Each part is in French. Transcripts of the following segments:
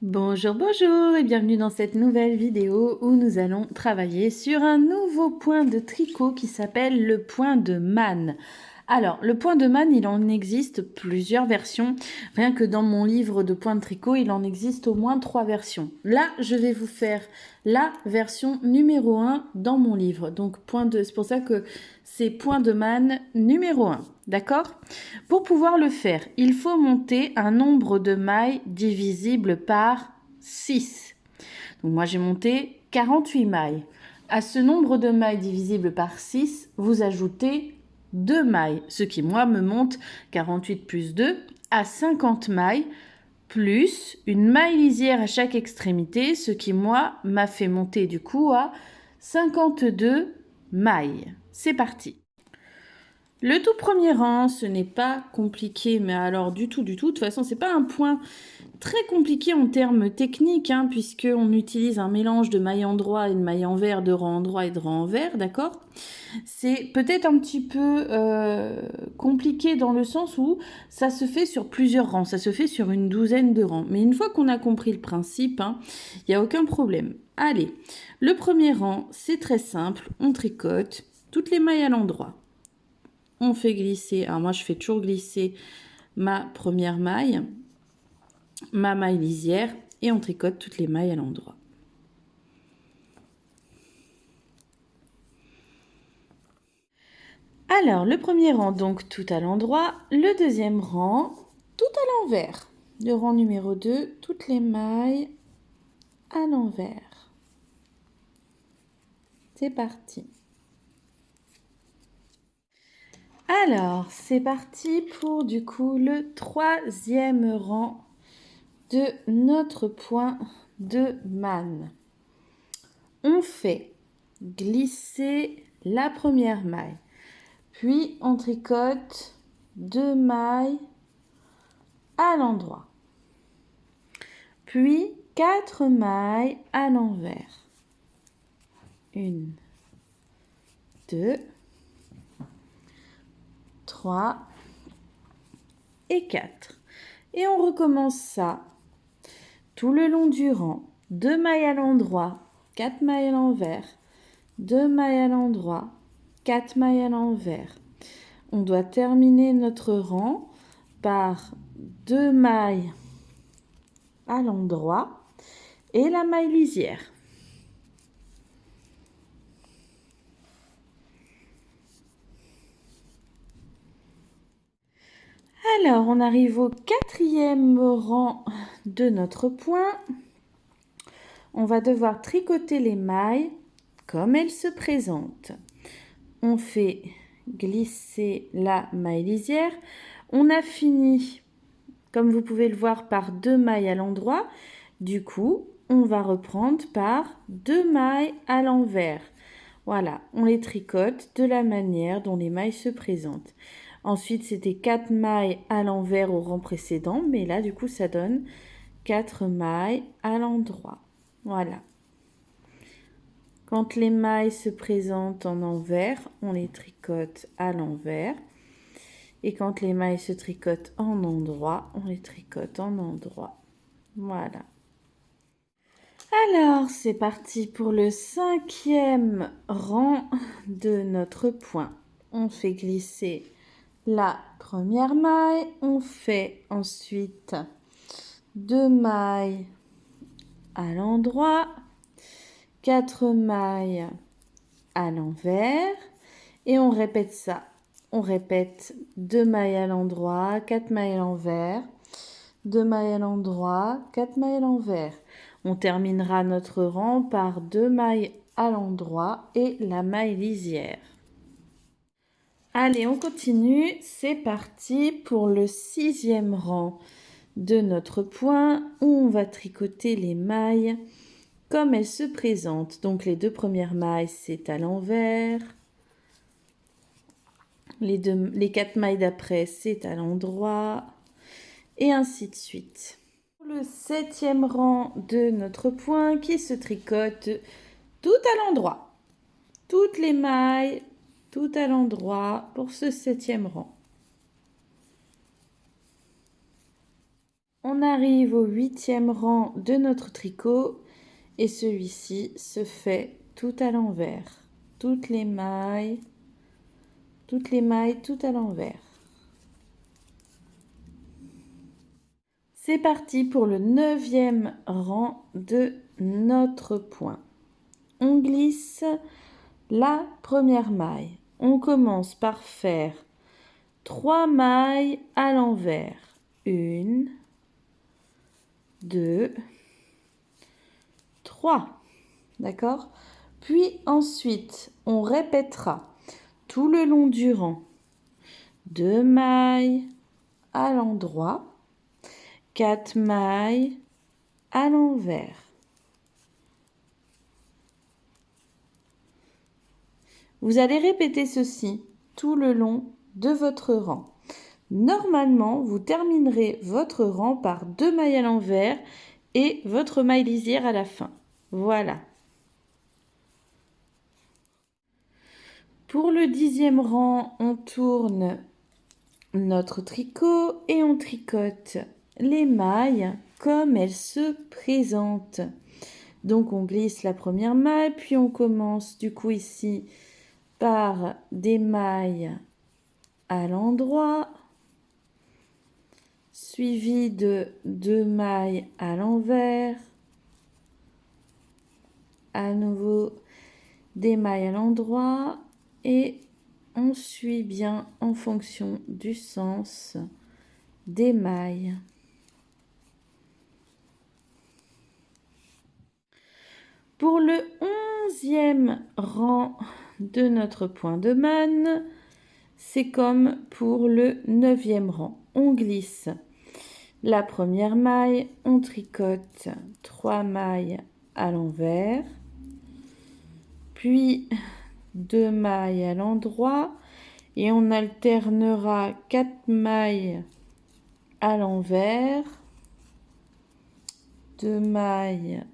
Bonjour, bonjour et bienvenue dans cette nouvelle vidéo où nous allons travailler sur un nouveau point de tricot qui s'appelle le point de manne. Alors, le point de manne, il en existe plusieurs versions. Rien que dans mon livre de point de tricot, il en existe au moins 3 versions. Là, je vais vous faire la version numéro 1 dans mon livre. Donc, c'est pour ça que c'est point de manne numéro 1. D'accord ? Pour pouvoir le faire, il faut monter un nombre de mailles divisible par 6. Donc moi j'ai monté 48 mailles. À ce nombre de mailles divisible par 6, vous ajoutez 2 mailles, ce qui moi me monte 48 plus 2 à 50 mailles, plus une maille lisière à chaque extrémité, ce qui moi m'a fait monter du coup à 52 mailles. C'est parti. Le tout premier rang, ce n'est pas compliqué, mais alors du tout. De toute façon, c'est pas un point très compliqué en termes techniques, hein, puisqu'on utilise un mélange de maille endroit et de maille envers, de rang endroit et de rang envers, d'accord? C'est peut-être un petit peu compliqué dans le sens où ça se fait sur plusieurs rangs, ça se fait sur une douzaine de rangs. Mais une fois qu'on a compris le principe, il n'y a aucun problème. Allez, le premier rang, c'est très simple, on tricote toutes les mailles à l'endroit. On fait glisser, alors moi je fais toujours glisser ma première maille, ma maille lisière et on tricote toutes les mailles à l'endroit. Alors le premier rang donc tout à l'endroit, le deuxième rang tout à l'envers. Le rang numéro 2, toutes les mailles à l'envers. C'est parti. Alors, c'est parti pour du coup le troisième rang de notre point de manne. On fait glisser la première maille, puis on tricote 2 mailles à l'endroit, puis 4 mailles à l'envers. 1, 2, 3 et 4. Et on recommence ça tout le long du rang. 2 mailles à l'endroit, 4 mailles à l'envers, 2 mailles à l'endroit, 4 mailles à l'envers. On doit terminer notre rang par 2 mailles à l'endroit et la maille lisière. Alors, on arrive au quatrième rang de notre point. On va devoir tricoter les mailles comme elles se présentent. On fait glisser la maille lisière. On a fini, comme vous pouvez le voir, par 2 mailles à l'endroit. Du coup, on va reprendre par 2 mailles à l'envers. Voilà, on les tricote de la manière dont les mailles se présentent. Ensuite, c'était 4 mailles à l'envers au rang précédent, mais là, du coup, ça donne 4 mailles à l'endroit. Voilà. Quand les mailles se présentent en envers, on les tricote à l'envers. Et quand les mailles se tricotent en endroit, on les tricote en endroit. Voilà. Alors, c'est parti pour le cinquième rang de notre point. On fait glisser la première maille. On fait ensuite 2 mailles à l'endroit, 4 mailles à l'envers et on répète ça. On répète 2 mailles à l'endroit, 4 mailles à l'envers, 2 mailles à l'endroit, 4 mailles à l'envers. On terminera notre rang par 2 mailles à l'endroit et la maille lisière. Allez, on continue. C'est parti pour le sixième rang de notre point où on va tricoter les mailles comme elles se présentent. Donc les 2 premières mailles, c'est à l'envers. Les 4 mailles d'après, c'est à l'endroit. Et ainsi de suite. Le septième rang de notre point qui se tricote tout à l'endroit. Toutes les mailles, tout à l'endroit pour ce septième rang. On arrive au 8e rang de notre tricot et celui-ci se fait tout à l'envers. Toutes les mailles tout à l'envers. C'est parti pour le 9e rang de notre point. On glisse la première maille. On commence par faire 3 mailles à l'envers. 1, 2, 3. D'accord? Puis ensuite, on répétera tout le long du rang 2 mailles à l'endroit, 4 mailles à l'envers. Vous allez répéter ceci tout le long de votre rang. Normalement, vous terminerez votre rang par 2 mailles à l'envers et votre maille lisière à la fin. Voilà. Pour le 10e rang, on tourne notre tricot et on tricote les mailles comme elles se présentent. Donc on glisse la première maille, puis on commence du coup ici par des mailles à l'endroit, suivi de 2 mailles à l'envers, à nouveau des mailles à l'endroit et on suit bien en fonction du sens des mailles. Pour le 11e rang de notre point de manne, c'est comme pour le 9e rang. On glisse la première maille, on tricote 3 mailles à l'envers, puis 2 mailles à l'endroit et on alternera 4 mailles à l'envers, 2 mailles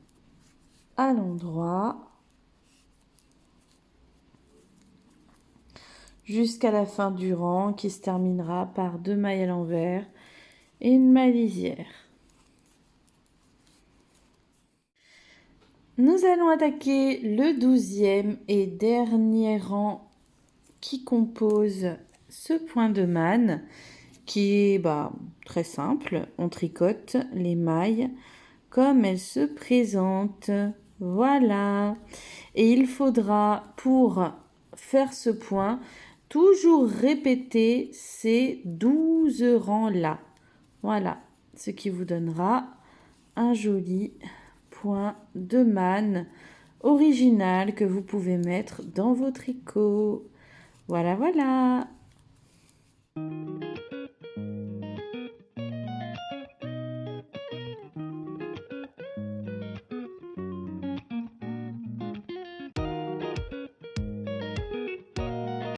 à l'endroit jusqu'à la fin du rang qui se terminera par 2 mailles à l'envers et une maille lisière. Nous allons attaquer le 12e et dernier rang qui compose ce point de manne qui est très simple. On tricote les mailles comme elles se présentent. Voilà. Et il faudra, pour faire ce point, toujours répéter ces 12 rangs-là. Voilà, ce qui vous donnera un joli point de manne original que vous pouvez mettre dans vos tricots. Voilà, voilà.